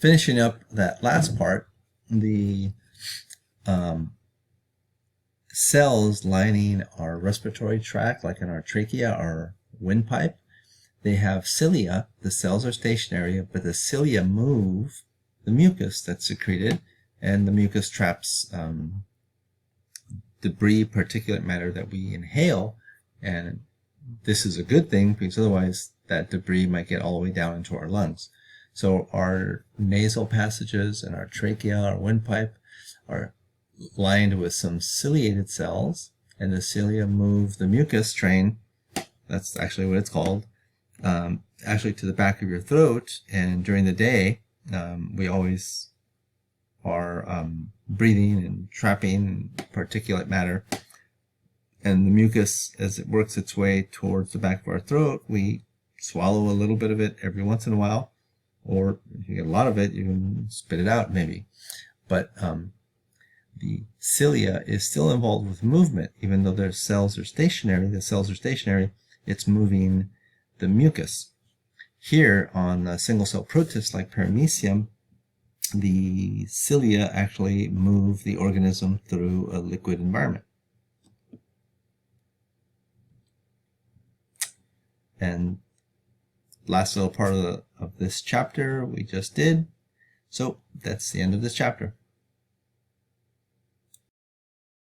finishing up that last part, the cells lining our respiratory tract, like in our trachea or windpipe, they have cilia. The cells are stationary, but the cilia move the mucus that's secreted, and the mucus traps debris, particulate matter that we inhale, and this is a good thing because otherwise that debris might get all the way down into our lungs. So our nasal passages and our trachea, our windpipe, are lined with some ciliated cells, and the cilia move the mucus train, that's actually what it's called, actually to the back of your throat. And during the day, we always are breathing and trapping particulate matter, and the mucus, as it works its way towards the back of our throat, we swallow a little bit of it every once in a while, or if you get a lot of it, you can spit it out maybe. But the cilia is still involved with movement. Even though their cells are stationary, it's moving the mucus. Here on single-cell protists like Paramecium, the cilia actually move the organism through a liquid environment. And last little part of this chapter we just did. So that's the end of this chapter.